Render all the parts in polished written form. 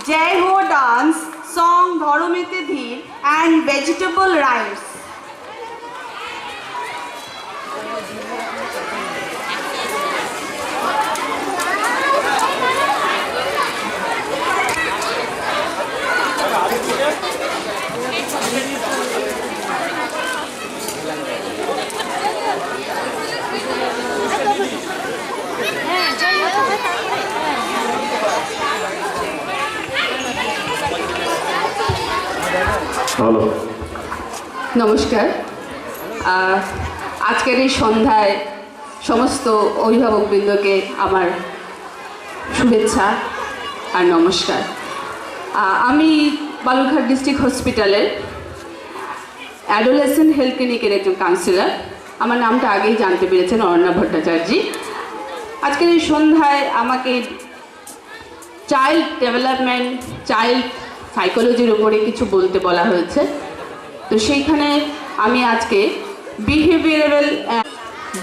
Jai Ho dance, song Dhoromete Dheer and vegetable rhymes. Hello, নমস্কার। আজকের এই সন্ধ্যায় সমস্ত অভিভাবকবৃন্দকে আমার শুভেচ্ছা আর নমস্কার। আমি বালুরঘাট ডিস্ট্রিক্ট হসপিটালের অ্যাডোলেসেন্ট হেলথ ক্লিনিকের একজন কাউন্সিলর। আমার নামটা আগেই জানতে পেরেছেন, অরণ্যা ভট্টাচার্য। আজকের এই সন্ধ্যায় আমাকে চাইল্ড ডেভেলপমেন্ট, চাইল্ড সাইকোলজির উপরে কিছু বলতে বলা হয়েছে। তো সেইখানে আমি আজকে বিহেভিয়ারাল,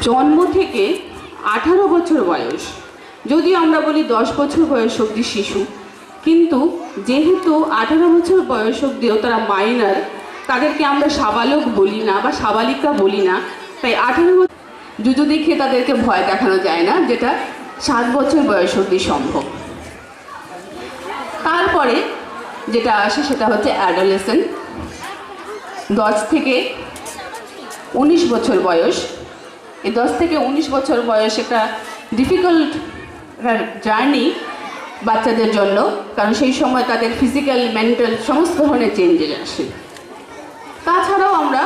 জন্ম থেকে 18 বছর বয়স, যদিও আমরা বলি 10 বছর বয়স অবধি শিশু, কিন্তু যেহেতু 18 বছর বয়স অবধিও তারা মাইনর, তাদেরকে আমরা সাবালক বলি না বা সাবালিকা বলি না। তাই 18 বছর জুজু দেখিয়ে তাদেরকে ভয় দেখানো যায় না, যেটা 7 বছর বয়স অবধি সম্ভব। তারপরে যেটা আসে সেটা হচ্ছে অ্যাডোলেসেন্ট, 10 থেকে 19 বছর বয়স। এই 10 থেকে 19 বছর বয়স একটা ডিফিকাল্ট জার্নি বাচ্চাদের জন্য, কারণ সেই সময় তাদের ফিজিক্যাল, মেন্টাল সমস্ত ধরনের চেঞ্জেস আসে। তাছাড়াও আমরা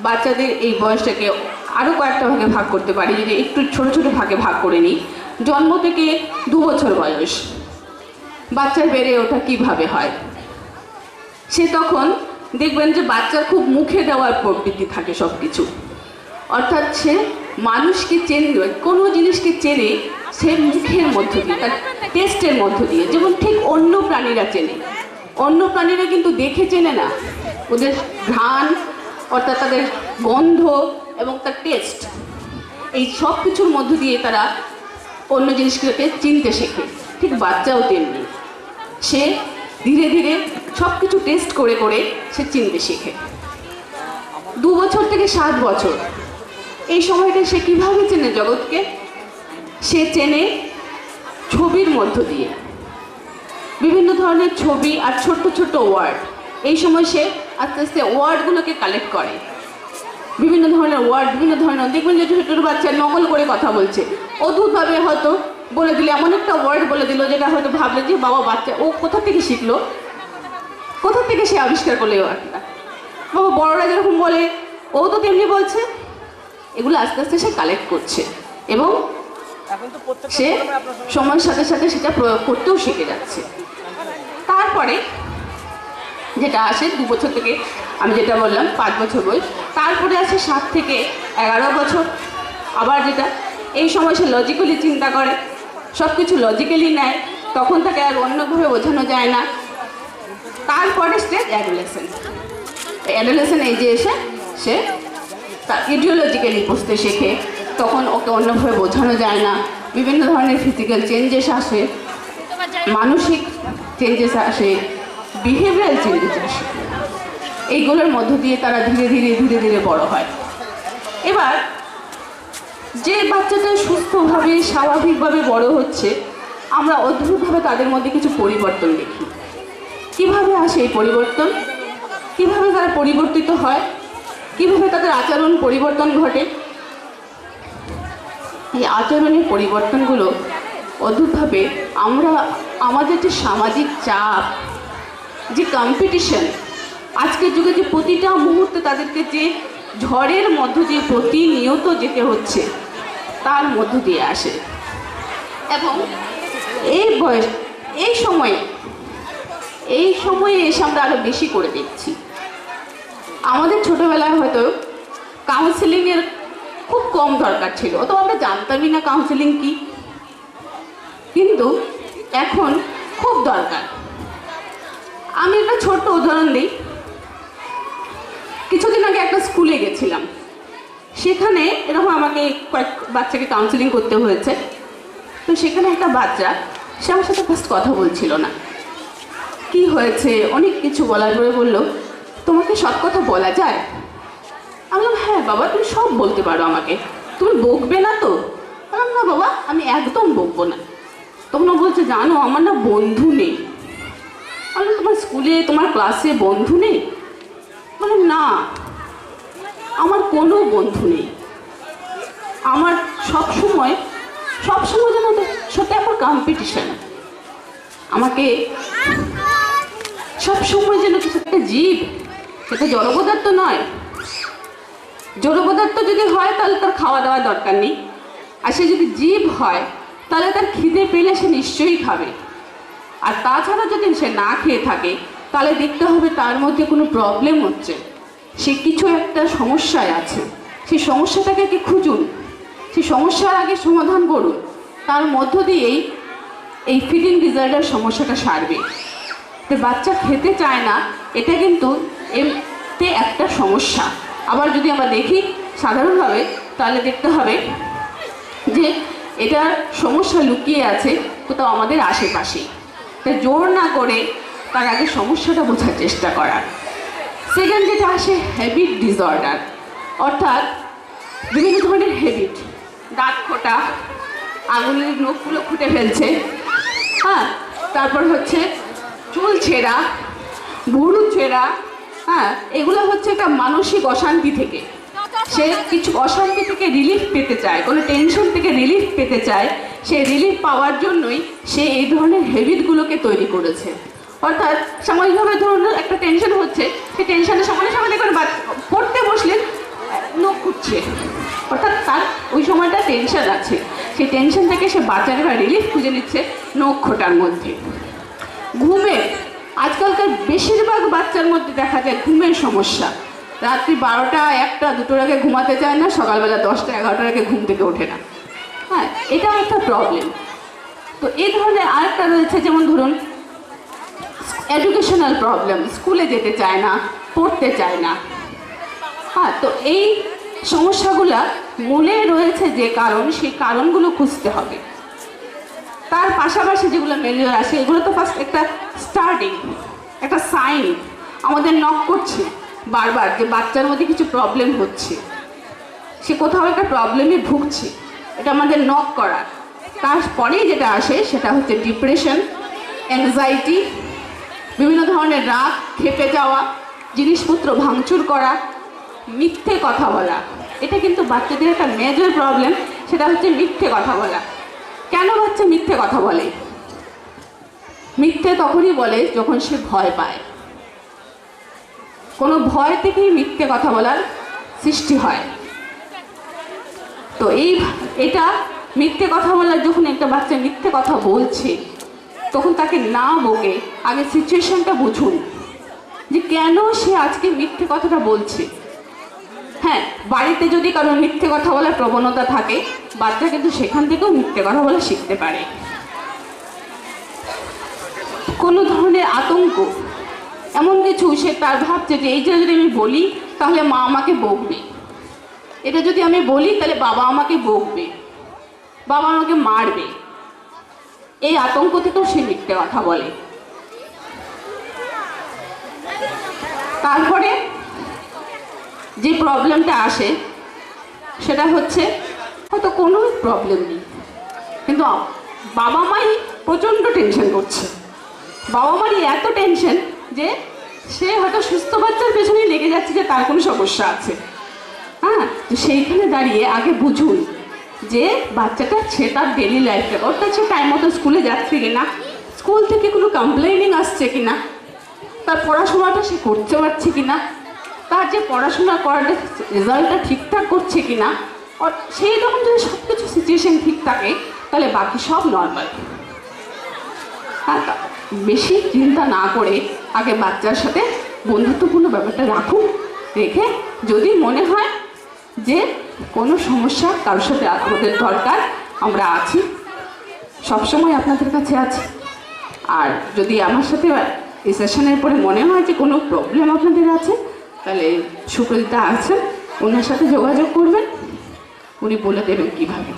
বাচ্চাদের এই বয়সটাকে আরও কয়েকটা ভাগে ভাগ করতে পারি, যদি একটু ছোটো ছোটো ভাগে ভাগ করে নিই। জন্ম থেকে 2 বছর বয়স বাচ্চার বেড়ে ওঠা কীভাবে হয়, সে তখন দেখবেন যে বাচ্চার খুব মুখে দেওয়ার প্রবৃত্তি থাকে সব কিছু। অর্থাৎ সে মানুষকে চেনে, কোনো জিনিসকে চেনে সে মুখের মধ্য দিয়ে, তার টেস্টের মধ্য দিয়ে। যেমন ঠিক অন্য প্রাণীরা চেনে, অন্য প্রাণীরা কিন্তু দেখে চেনে না, ওদের ঘ্রাণ অর্থাৎ তাদের গন্ধ এবং তার টেস্ট, এই সব কিছুর মধ্য দিয়ে তারা অন্য জিনিসগুলোকে চিনতে শেখে। ঠিক বাচ্চাও তেমনি, সে ধীরে ধীরে সব কিছু টেস্ট করে করে সে চিনতে শেখে। 2 বছর থেকে 7 বছর এই সময়টা সে কীভাবে চেনে জগৎকে? সে চেনে ছবির মধ্য দিয়ে, বিভিন্ন ধরনের ছবি আর ছোট্ট ছোট্ট ওয়ার্ড। এই সময় সে আস্তে আস্তে ওয়ার্ডগুলোকে কালেক্ট করে, বিভিন্ন ধরনের ওয়ার্ড, বিভিন্ন ধরনের, দেখবেন যে ছোটো ছোটো বাচ্চা নকল করে কথা বলছে, অদ্ভুতভাবে হয়তো বলে দিলে, এমন একটা ওয়ার্ড বলে দিল যেটা হয়তো ভাবলে যে বাবা বাচ্চা ও কোথা থেকে শিখলো, কোথা থেকে সে আবিষ্কার করলো এই ওয়ার্ডটা। বাবা বড়রা যেরকম বলে ও তো তেমনি বলছে। এগুলো আস্তে আস্তে সে কালেক্ট করছে এবং সে সময়ের সাথে সাথে সেটা প্রয়োগ করতেও শিখে যাচ্ছে। তারপরে যেটা আসে 2 বছর থেকে, আমি যেটা বললাম 5 বছর বয়স, তারপরে আসে 7 থেকে 11 বছর। আবার যেটা এই সময় সে লজিক্যালি চিন্তা করে, সব কিছু লজিক্যালি নেয়, তখন তাকে আর অন্যভাবে বোঝানো যায় না। তারপরে স্টেজ অ্যাডোলেসেন্ট। অ্যাডোলেসেন্ট এই যে এসে সে তার ইডিওলজিক্যালি বুঝতে শেখে, তখন ওকে অন্যভাবে বোঝানো যায় না। বিভিন্ন ধরনের ফিজিক্যাল চেঞ্জেস আসে, মানসিক চেঞ্জেস আসে, বিহেভিয়ারাল চেঞ্জেস আসে। এইগুলোর মধ্য দিয়ে তারা ধীরে ধীরে ধীরে ধীরে বড় হয়। এবার যে বাচ্চাটা সুস্থভাবে স্বাভাবিকভাবে বড় হচ্ছে, আমরা অদ্ভুতভাবে তাদের মধ্যে কিছু পরিবর্তন দেখি। কিভাবে আসে এই পরিবর্তন, কিভাবে তারা পরিবর্তিত হয়, কিভাবে তাদের আচরণ পরিবর্তন ঘটে? এই আচরণের পরিবর্তনগুলো অদ্ভুতভাবে আমরা আমাদের যে সামাজিক চাপ, যে কম্পিটিশন, আজকের যুগে যে প্রতিটা মুহূর্তে তাদেরকে যে ঝড়ের মধ্য দিয়ে প্রতিনিয়ত যেতে হচ্ছে, তার মধ্য দিয়ে আসে। এবং এই বয়স, এই সময়ে এসে আমরা আরও বেশি করে দেখছি। আমাদের ছোটোবেলায় হয়তো কাউন্সেলিংয়ের খুব কম দরকার ছিল, অথবা আমরা জানতামই না কাউন্সেলিং কী, কিন্তু এখন খুব দরকার। আমি একটা ছোট্ট উদাহরণ দিই। কিছুদিন আগে একটা স্কুলে গেছিলাম, সেখানে এরকম আমাকে কয়েক বাচ্চাকে কাউন্সেলিং করতে হয়েছে। তো সেখানে একটা বাচ্চা, সে আমার সাথে ফার্স্ট কথা বলছিল না, কি হয়েছে অনেক কিছু বলার পরে বললো, তোমাকে সব কথা বলা যায়? আমি বললাম, হ্যাঁ বাবা তুমি সব বলতে পারো আমাকে, তুমি বকবে না তো? বললাম, না বাবা আমি একদম বকবো না। তখন ও বলছে, জানো আমার না বন্ধু নেই। বললাম, তোমার স্কুলে তোমার ক্লাসে বন্ধু নেই? বললাম, না আমার কোনো বন্ধু নেই। আমার সবসময় যেন ওদের সাথে আমার কম্পিটিশন। আমাকে সবসময় যেন কিছু একটা জীব, সেটা জড় পদার্থ নয়। জড় পদার্থ যদি হয় তাহলে তার খাওয়া দাওয়ার দরকার নেই, আর সে যদি জীব হয় তাহলে তার খিদে পেলে সে নিশ্চয়ই খাবে। আর তাছাড়া যদি সে না খেয়ে থাকে তাহলে দেখতে হবে তার মধ্যে কোনো প্রবলেম হচ্ছে, সে কিছু একটা সমস্যায় আছে। সেই সমস্যাটাকে কি খুঁজুন, সেই সমস্যার আগে সমাধান করুন, তার মধ্য দিয়েই এই ফিডিং ডিসঅর্ডার সমস্যাটা সারবে। তো বাচ্চা খেতে চায় না, এটা কিন্তু এতে একটা সমস্যা। আবার যদি আমরা দেখি সাধারণভাবে, তাহলে দেখতে হবে যে এটার সমস্যা লুকিয়ে আছে কোথাও আমাদের আশেপাশে। তাই জোর না করে তার আগে সমস্যাটা বোঝার চেষ্টা করার। সেকেন্ড যেটা আসে হ্যাবিট ডিসঅর্ডার, অর্থাৎ বিভিন্ন ধরনের হ্যাবিট, দাঁত খোটা, আঙুলের নখগুলো খুঁটে ফেলছে, হ্যাঁ, তারপর হচ্ছে চুল ছেঁড়া, ভুরু ছেঁড়া, হ্যাঁ, এগুলো হচ্ছে একটা মানসিক অশান্তি থেকে। সে কিছু অশান্তি থেকে রিলিফ পেতে চায়, কোনো টেনশন থেকে রিলিফ পেতে চায়, সে রিলিফ পাওয়ার জন্যই সে এই ধরনের হ্যাবিটগুলোকে তৈরি করেছে। অর্থাৎ সাময়িকভাবে ধরুন একটা টেনশন হচ্ছে, সেই টেনশনের সঙ্গে সঙ্গে দেখবেন পড়তে বসলেন নখ খুঁজছে, অর্থাৎ তার ওই সময়টা টেনশন আছে, সেই টেনশন থেকে সে বাঁচার বা রিলিফ খুঁজে নিচ্ছে নখ খোটার মধ্যে। ঘুমের, আজকালকার বেশিরভাগ বাচ্চার মধ্যে দেখা যায় ঘুমের সমস্যা। রাত্রি 12টা 1টা 2টোর আগে ঘুমাতে চায় না, সকালবেলা 10টা 11টার আগে ঘুম থেকে ওঠে না, হ্যাঁ, এটাও একটা প্রবলেম। তো এই ধরনের আরেকটা রয়েছে, যেমন ধরুন এডুকেশনাল প্রবলেম, স্কুলে যেতে চায় না, পড়তে চায় না, হ্যাঁ। তো এই সমস্যাগুলা মূলে রয়েছে যে কারণ, সেই কারণগুলো খুঁজতে হবে। তার পাশাপাশি যেগুলো মেলিয়ে আসে, এগুলো তো ফার্স্ট একটা স্টার্টিং, একটা সাইন আমাদের নক করছে বারবার যে বাচ্চার মধ্যে কিছু প্রবলেম হচ্ছে, সে কোথাও একটা প্রবলেমে ভুগছে, এটা আমাদের নক করা। তারপরেই যেটা আসে সেটা হচ্ছে ডিপ্রেশন, অ্যাংজাইটি, বিভিন্ন ধরনের রাগ, খেপে যাওয়া, জিনিসপত্র ভাঙচুর করা, মিথ্যে কথা বলা। এটা কিন্তু বাচ্চাদের একটা মেজর প্রবলেম, সেটা হচ্ছে মিথ্যে কথা বলা। কেন বাচ্চা মিথ্যে কথা বলে? মিথ্যে তখনই বলে যখন সে ভয় পায়। কোনো ভয় থেকেই মিথ্যে কথা বলার সৃষ্টি হয়। তো এটা মিথ্যে কথা বলার, যখন একটা বাচ্চা মিথ্যে কথা বলছে তখন তাকে না বকে আগে সিচুয়েশনটা বুঝুন যে কেন সে আজকে মিথ্যে কথাটা বলছে। হ্যাঁ, বাড়িতে যদি কারো মিথ্যে কথা বলার প্রবণতা থাকে, বাচ্চা কিন্তু সেখান থেকেও মিথ্যে কথা বলা শিখতে পারে। কোনো ধরনের আতঙ্ক, এমন কিছু সে তার ভাবছে যে এইটা যদি আমি বলি তাহলে মা আমাকে বকবে, এটা যদি আমি বলি তাহলে বাবা আমাকে বকবে, বাবা আমাকে মারবে, এই আতঙ্ক থেকেও সে মিথ্যে কথা বলে। তারপরে যে প্রবলেমটা আসে সেটা হচ্ছে হয়তো কোনো প্রবলেম নেই, কিন্তু বাবা মাই প্রচণ্ড টেনশন করছে। বাবা মারই এত টেনশন যে সে হয়তো সুস্থ বাচ্চার পেছনেই লেগে যাচ্ছে যে তার কোনো সমস্যা আছে। হ্যাঁ, তো সেইখানে দাঁড়িয়ে আগে বুঝুন যে বাচ্চাটা সে তার ডেলি লাইফে, অর্থাৎ সে টাইম মতো স্কুলে যাচ্ছে কিনা, স্কুল থেকে কোনো কমপ্লেনিং আসছে কিনা, তার পড়াশোনাটা সে করতে পারছে কিনা, তার যে পড়াশোনা করার রেজাল্টটা ঠিকঠাক করছে কিনা, সেই রকম যদি সব কিছু সিচুয়েশন ঠিক থাকে তাহলে বাকি সব নর্মাল। হ্যাঁ, বেশি চিন্তা না করে আগে বাচ্চার সাথে বন্ধুত্বপূর্ণ ব্যাপারটা রাখুন, রেখে যদি মনে হয় যে কোনো সমস্যা কারোর সাথে আমাদের দরকার, আমরা আছি, সবসময় আপনাদের কাছে আছি। আর যদি আমার সাথে এই সেশনের পরে মনে হয় যে কোনো প্রবলেম আপনাদের আছে, তাহলে সুপ্রজিতা আছেন, ওনার সাথে যোগাযোগ করবেন, উনি বলে দেবেন কীভাবে।